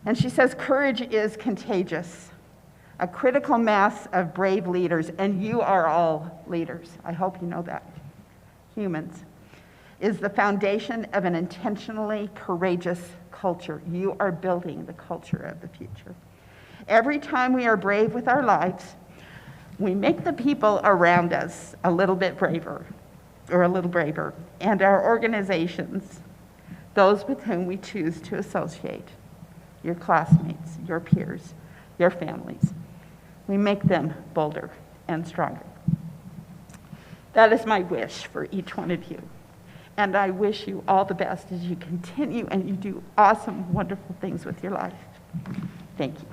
Speaker 6: And she says, courage is contagious. A critical mass of brave leaders, and you are all leaders. I hope you know that. Humans. Is the foundation of an intentionally courageous culture. You are building the culture of the future. Every time we are brave with our lives, we make the people around us a little bit braver, or a little braver, and our organizations, those with whom we choose to associate, your classmates, your peers, your families, we make them bolder and stronger. That is my wish for each one of you. And I wish you all the best as you continue and you do awesome, wonderful things with your life. Thank you.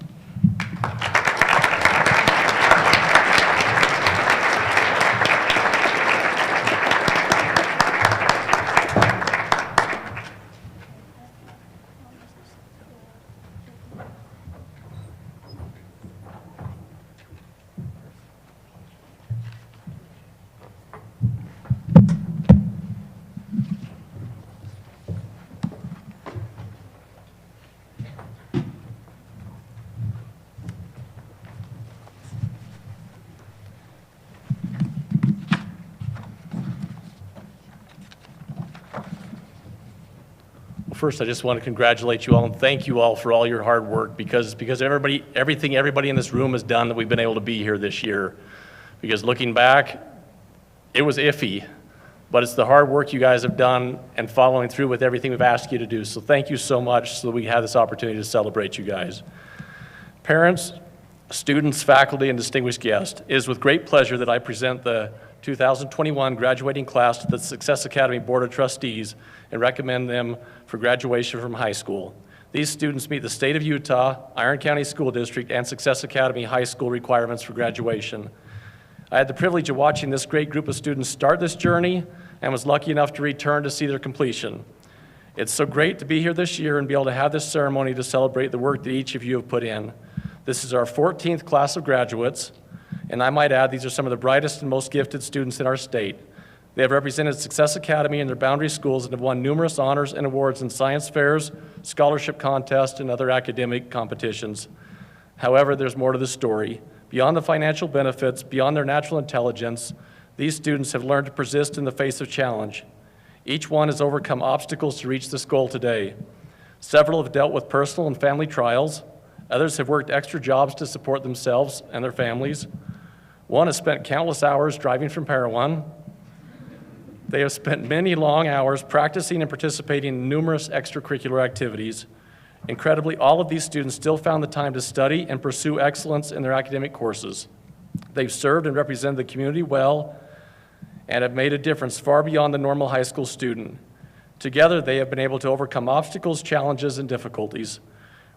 Speaker 8: First, I just want to congratulate you all and thank you all for all your hard work because everything everybody in this room has done that we've been able to be here this year. Because looking back, it was iffy, but it's the hard work you guys have done and following through with everything we've asked you to do. So thank you so much so that we have this opportunity to celebrate you guys. Parents, students, faculty, and distinguished guests, it is with great pleasure that I present the 2021 graduating class to the Success Academy Board of Trustees and recommend them for graduation from high school. These students meet the state of Utah, Iron County School District, and Success Academy High School requirements for graduation. I had the privilege of watching this great group of students start this journey and was lucky enough to return to see their completion. It's so great to be here this year and be able to have this ceremony to celebrate the work that each of you have put in. This is our 14th class of graduates, and I might add, these are some of the brightest and most gifted students in our state. They have represented Success Academy in their boundary schools and have won numerous honors and awards in science fairs, scholarship contests, and other academic competitions. However, there's more to the story. Beyond the financial benefits, beyond their natural intelligence, these students have learned to persist in the face of challenge. Each one has overcome obstacles to reach this goal today. Several have dealt with personal and family trials. Others have worked extra jobs to support themselves and their families. One has spent countless hours driving from Parowan. They have spent many long hours practicing and participating in numerous extracurricular activities. Incredibly, all of these students still found the time to study and pursue excellence in their academic courses. They've served and represented the community well and have made a difference far beyond the normal high school student. Together, they have been able to overcome obstacles, challenges, and difficulties.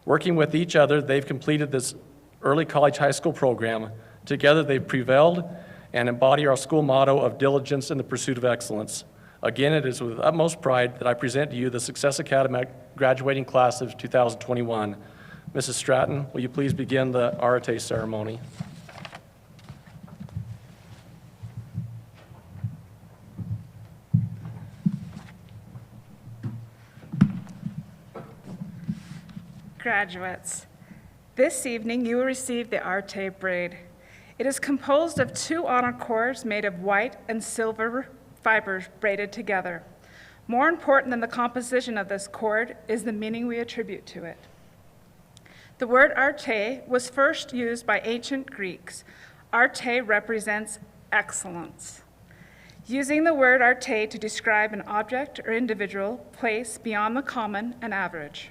Speaker 8: Working with each other, they've completed this early college high school program. Together, they've prevailed and embody our school motto of diligence in the pursuit of excellence. Again, it is with utmost pride that I present to you the Success Academy graduating class of 2021. Mrs. Stratton, will you please begin the arate ceremony?
Speaker 9: Graduates, this evening you will receive the Arte braid. It is composed of 2 honor cords made of white and silver fibers braided together. More important than the composition of this cord is the meaning we attribute to it. The word arte was first used by ancient Greeks. Arte represents excellence. Using the word arte to describe an object or individual placed beyond the common and average.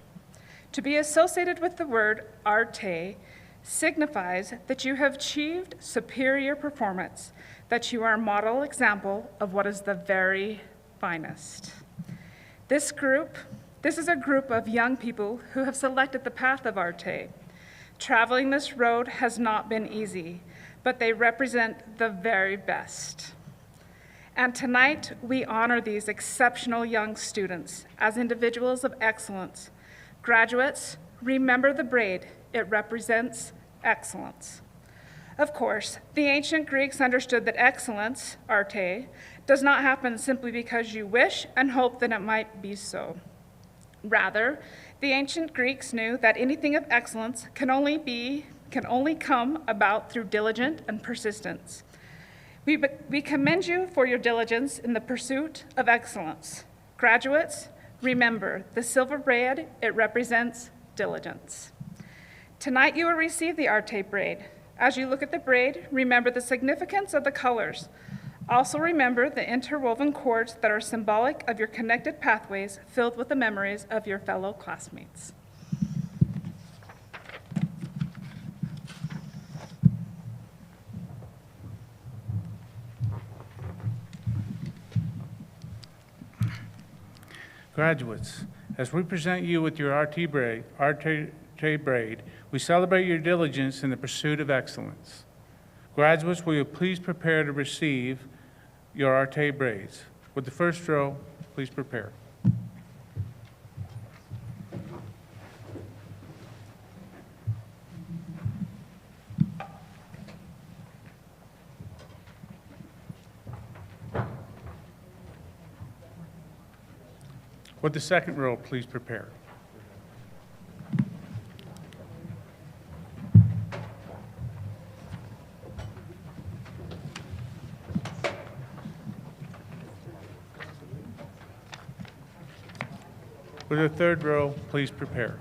Speaker 9: To be associated with the word arte signifies that you have achieved superior performance, that you are a model example of what is the very finest. This is a group of young people who have selected the path of arte. Traveling this road has not been easy, but they represent the very best. And tonight, we honor these exceptional young students as individuals of excellence. Graduates, remember the braid. It represents excellence. Of course, the ancient Greeks understood that excellence, arte, does not happen simply because you wish and hope that it might be so. Rather, the ancient Greeks knew that anything of excellence can only come about through diligence and persistence. We commend you for your diligence in the pursuit of excellence. Graduates, remember, the silver braid, it represents diligence. Tonight you will receive the arte braid. As you look at the braid, remember the significance of the colors. Also remember the interwoven cords that are symbolic of your connected pathways filled with the memories of your fellow classmates.
Speaker 10: Graduates, as we present you with your arte braid, We celebrate your diligence in the pursuit of excellence. Graduates, will you please prepare to receive your arte braids? With the first row, please prepare. With the second row, please prepare. With the third row, please prepare.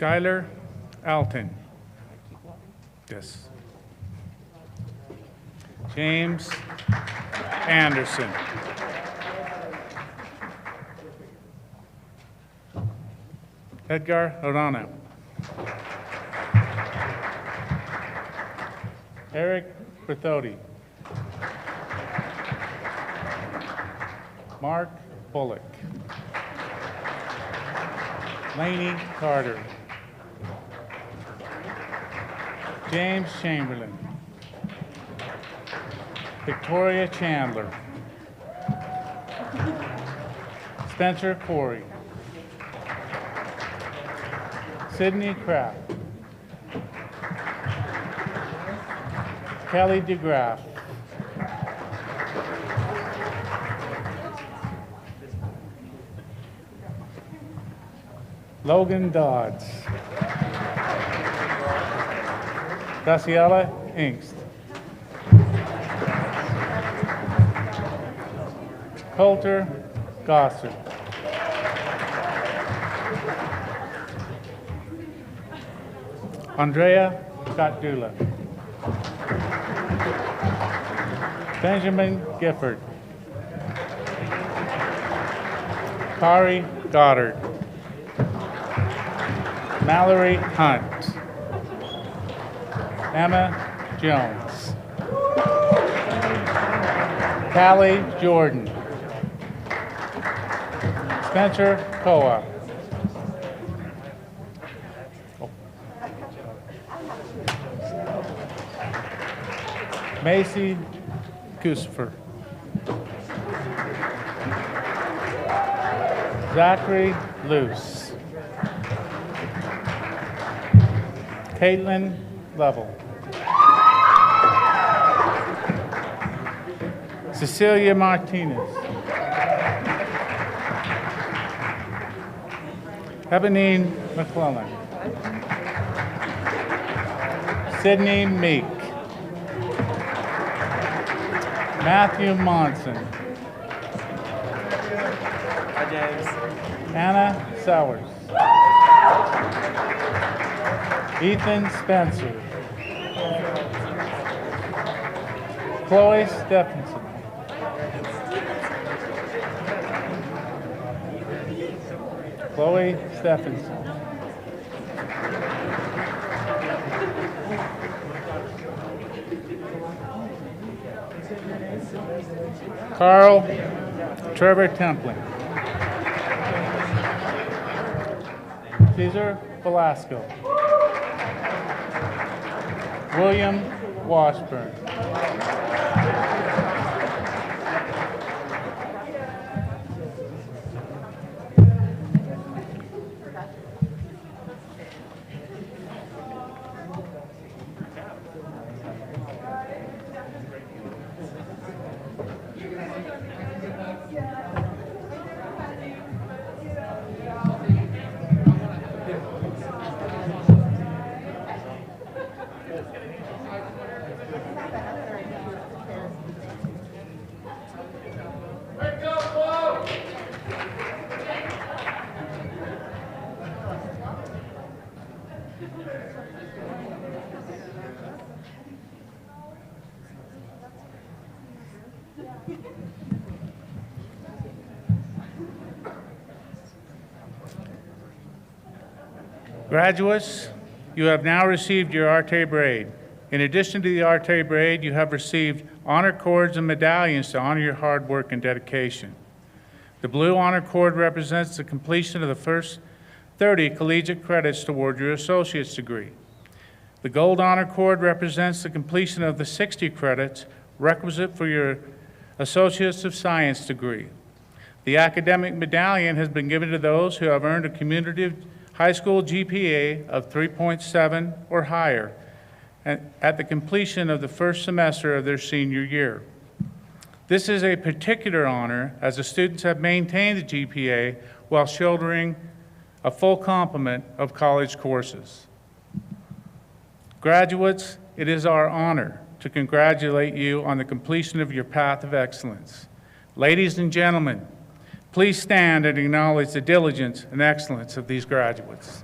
Speaker 10: Skylar Alton. Yes. James Anderson. Edgar Arana. Eric Berthodi. Mark Bullock. Laney Carter. James Chamberlain. Victoria Chandler. Spencer Corey. Sydney Kraft. Kelly DeGraff. Logan Dodds. Graciela Inkst. Coulter Gossard. Andrea Gottdula. Benjamin Gifford. Kari Goddard. Mallory Hunt. Emma Jones. Callie Jordan. Spencer Koa. Macy Kusifer. Zachary Luce. Caitlin Lovell. Cecilia Martinez. Ebenine McClellan. Sydney Meek. Matthew Monson.
Speaker 1: Hi, James.
Speaker 10: Anna Sowers. Ethan Spencer. Chloe Stephenson. Chloe Stephenson. Carl Trevor Templin. Cesar Velasco. William Washburn. Graduates, you have now received your arte braid. In addition to the arte braid, you have received honor cords and medallions to honor your hard work and dedication. The blue honor cord represents the completion of the first 30 collegiate credits toward your associate's degree. The gold honor cord represents the completion of the 60 credits requisite for your Associates of Science degree. The academic medallion has been given to those who have earned a cumulative high school GPA of 3.7 or higher at the completion of the first semester of their senior year. This is a particular honor as the students have maintained the GPA while shouldering a full complement of college courses. Graduates, it is our honor to congratulate you on the completion of your path of excellence. Ladies and gentlemen, please stand and acknowledge the diligence and excellence of these graduates.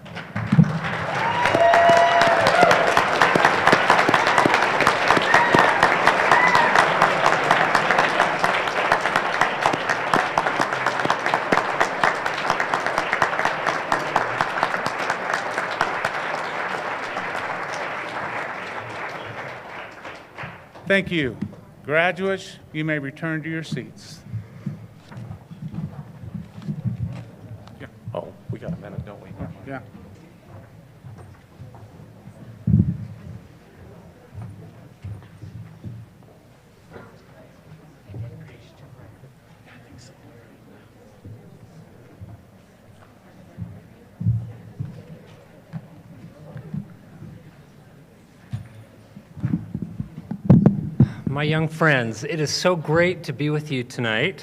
Speaker 10: Thank you. Graduates, you may return to your seats.
Speaker 8: Oh, we got a minute, don't we?
Speaker 10: Yeah.
Speaker 11: My young friends, it is so great to be with you tonight.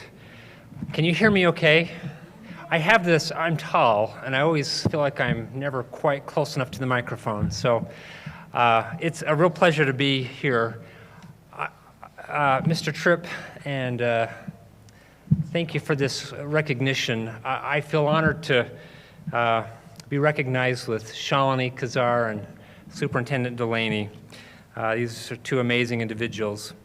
Speaker 11: Can you hear me okay? I have this, I'm tall, and I always feel like I'm never quite close enough to the microphone. So it's a real pleasure to be here. Mr. Tripp, and thank you for this recognition. I feel honored to be recognized with Shalini Kazar and Superintendent Delaney. These are two amazing individuals.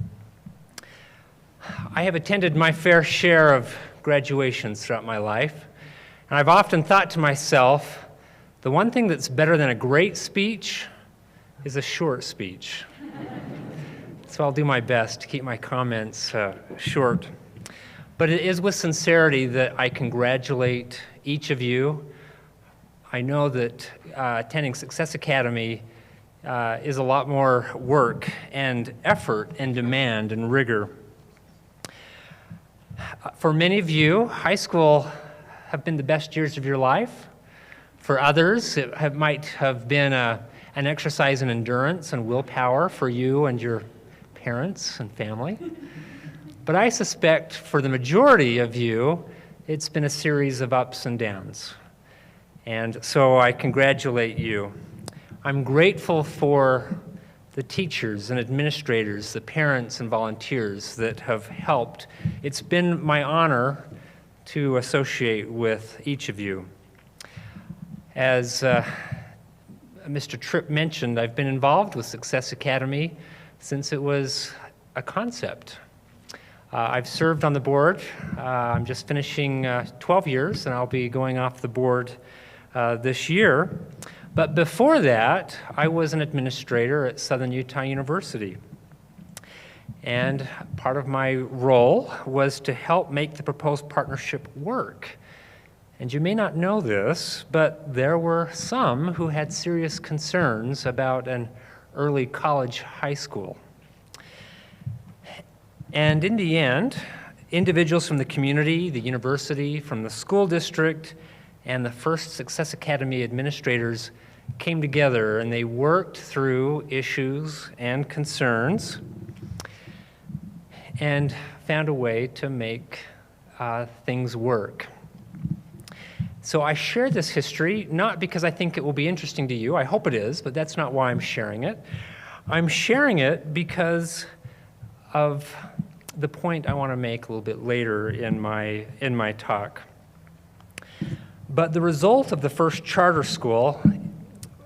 Speaker 11: I have attended my fair share of graduations throughout my life, and I've often thought to myself, the one thing that's better than a great speech is a short speech. So I'll do my best to keep my comments short. But it is with sincerity that I congratulate each of you. I know that attending Success Academy is a lot more work and effort and demand and rigor. For many of you, high school have been the best years of your life. For others, it might have been an exercise in endurance and willpower for you and your parents and family. But I suspect for the majority of you, it's been a series of ups and downs. And so I congratulate you. I'm grateful for the teachers and administrators, the parents and volunteers that have helped. It's been my honor to associate with each of you. As Mr. Tripp mentioned, I've been involved with Success Academy since it was a concept. I've served on the board. I'm just finishing 12 years, and I'll be going off the board this year. But before that, I was an administrator at Southern Utah University. And part of my role was to help make the proposed partnership work. And you may not know this, but there were some who had serious concerns about an early college high school. And in the end, individuals from the community, the university, from the school district, and the first Success Academy administrators came together and they worked through issues and concerns and found a way to make things work. So I share this history not because I think it will be interesting to you. I hope it is, but that's not why I'm sharing it. I'm sharing it because of the point I want to make a little bit later in my talk. But the result of the first charter school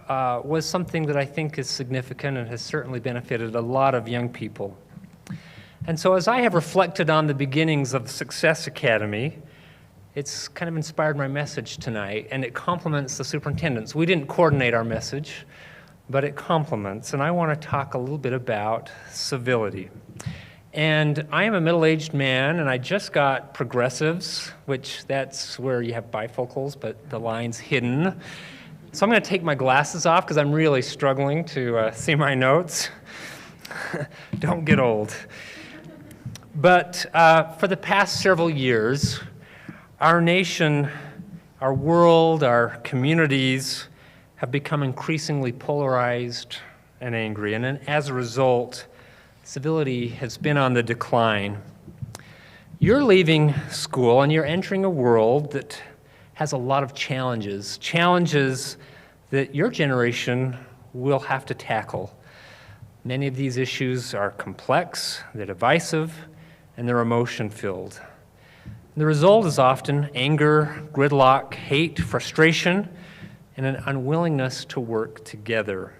Speaker 11: was something that I think is significant and has certainly benefited a lot of young people. And so as I have reflected on the beginnings of the Success Academy, it's kind of inspired my message tonight, and it complements the superintendent's. We didn't coordinate our message, but it complements, and I want to talk a little bit about civility. And I am a middle-aged man, and I just got progressives, which that's where you have bifocals, but the line's hidden. So I'm going to take my glasses off because I'm really struggling to see my notes. Don't get old. But for the past several years, our nation, our world, our communities have become increasingly polarized and angry. And as a result, civility has been on the decline. You're leaving school and you're entering a world that has a lot of challenges that your generation will have to tackle. Many of these issues are complex, they're divisive, and they're emotion-filled. The result is often anger, gridlock, hate, frustration, and an unwillingness to work together.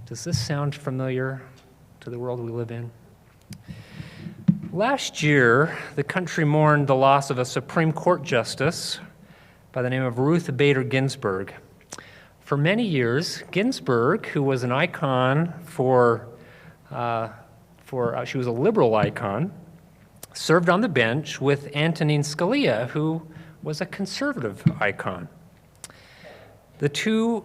Speaker 11: Does this sound familiar to the world we live in? Last year, the country mourned the loss of a Supreme Court justice by the name of Ruth Bader Ginsburg. For many years, Ginsburg, who was an icon she was a liberal icon, served on the bench with Antonin Scalia, who was a conservative icon. The two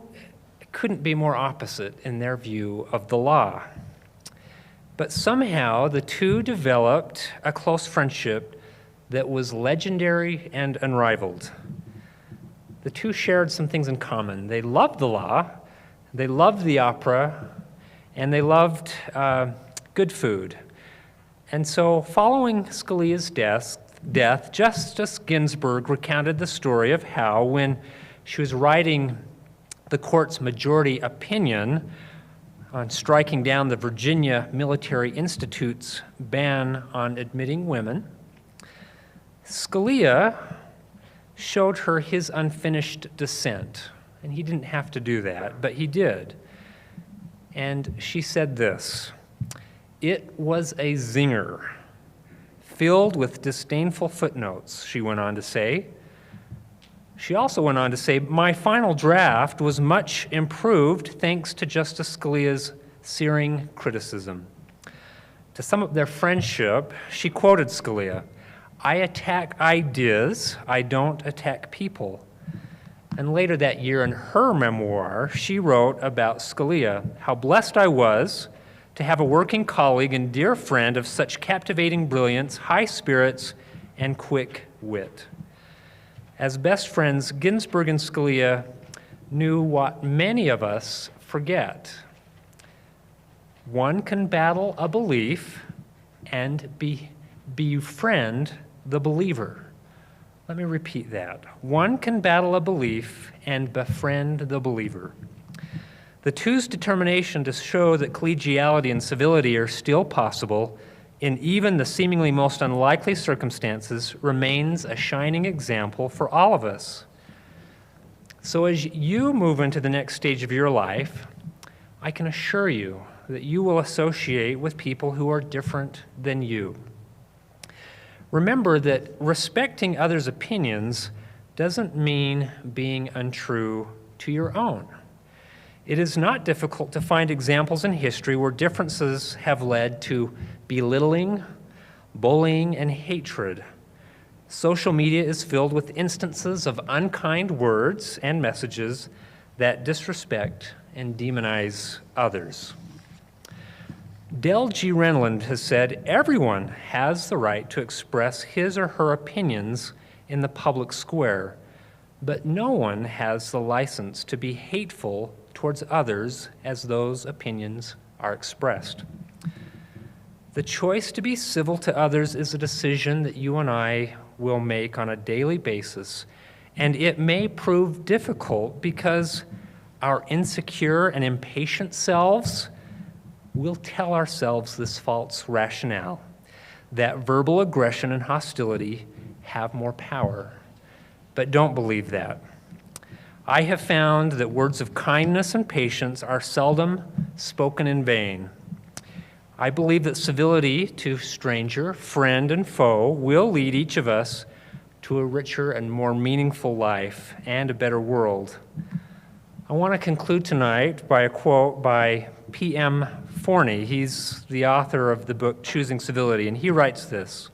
Speaker 11: couldn't be more opposite in their view of the law. But somehow the two developed a close friendship that was legendary and unrivaled. The two shared some things in common. They loved the law, they loved the opera, and they loved good food. And so following Scalia's death, Justice Ginsburg recounted the story of how when she was writing the court's majority opinion on striking down the Virginia Military Institute's ban on admitting women, Scalia showed her his unfinished dissent. And he didn't have to do that, but he did. And she said this: "It was a zinger, filled with disdainful footnotes," she went on to say. She also went on to say, "My final draft was much improved thanks to Justice Scalia's searing criticism." To sum up their friendship, she quoted Scalia, "I attack ideas, I don't attack people." And later that year in her memoir, she wrote about Scalia, "How blessed I was to have a working colleague and dear friend of such captivating brilliance, high spirits, and quick wit." As best friends, Ginsburg and Scalia knew what many of us forget. One can battle a belief and befriend the believer. Let me repeat that. One can battle a belief and befriend the believer. The two's determination to show that collegiality and civility are still possible in even the seemingly most unlikely circumstances remains a shining example for all of us. So as you move into the next stage of your life, I can assure you that you will associate with people who are different than you. Remember that respecting others' opinions doesn't mean being untrue to your own. It is not difficult to find examples in history where differences have led to belittling, bullying, and hatred. Social media is filled with instances of unkind words and messages that disrespect and demonize others. Dale G. Renlund has said, "Everyone has the right to express his or her opinions in the public square, but no one has the license to be hateful towards others as those opinions are expressed." The choice to be civil to others is a decision that you and I will make on a daily basis, and it may prove difficult because our insecure and impatient selves will tell ourselves this false rationale, that verbal aggression and hostility have more power. But don't believe that. I have found that words of kindness and patience are seldom spoken in vain. I believe that civility to stranger, friend, and foe will lead each of us to a richer and more meaningful life and a better world. I want to conclude tonight by a quote by P.M. Forney. He's the author of the book Choosing Civility, and he writes this: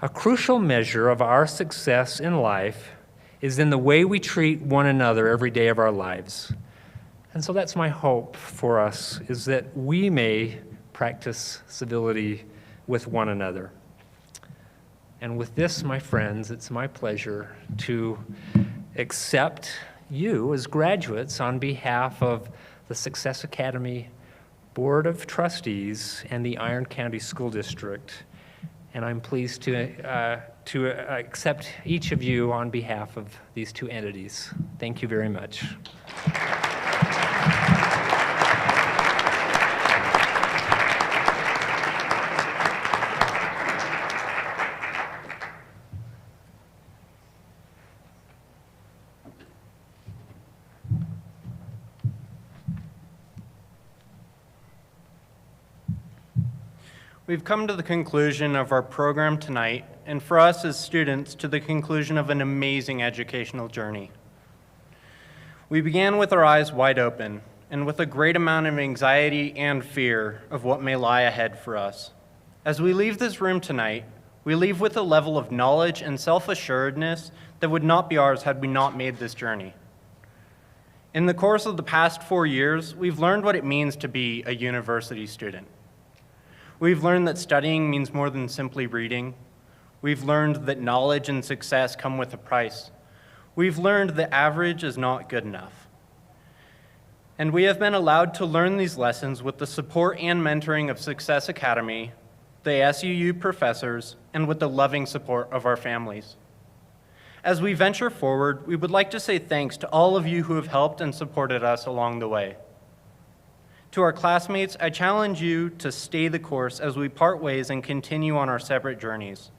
Speaker 11: "A crucial measure of our success in life is in the way we treat one another every day of our lives." And so that's my hope for us, is that we may practice civility with one another. And with this, my friends, it's my pleasure to accept you as graduates on behalf of the Success Academy Board of Trustees and the Iron County School District. And I'm pleased to accept each of you on behalf of these two entities. Thank you very much.
Speaker 12: We've come to the conclusion of our program tonight, and for us as students, to the conclusion of an amazing educational journey. We began with our eyes wide open, and with a great amount of anxiety and fear of what may lie ahead for us. As we leave this room tonight, we leave with a level of knowledge and self-assuredness that would not be ours had we not made this journey. In the course of the past 4 years, we've learned what it means to be a university student. We've learned that studying means more than simply reading. We've learned that knowledge and success come with a price. We've learned that average is not good enough. And we have been allowed to learn these lessons with the support and mentoring of Success Academy, the SUU professors, and with the loving support of our families. As we venture forward, we would like to say thanks to all of you who have helped and supported us along the way. To our classmates, I challenge you to stay the course as we part ways and continue on our separate journeys.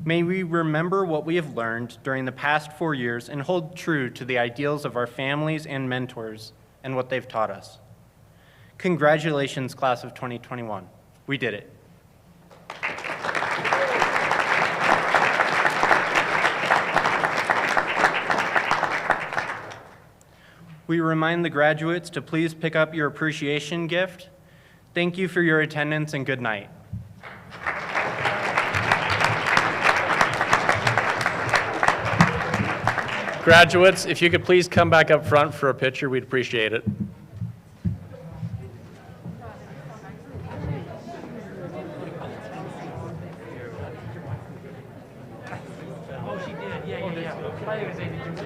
Speaker 12: May we remember what we have learned during the past 4 years and hold true to the ideals of our families and mentors and what they've taught us. Congratulations, class of 2021. We did it. We remind the graduates to please pick up your appreciation gift. Thank you for your attendance and good night.
Speaker 8: Graduates, if you could please come back up front for a picture, we'd appreciate it.
Speaker 11: Oh, she did. Yeah. I was able to do this.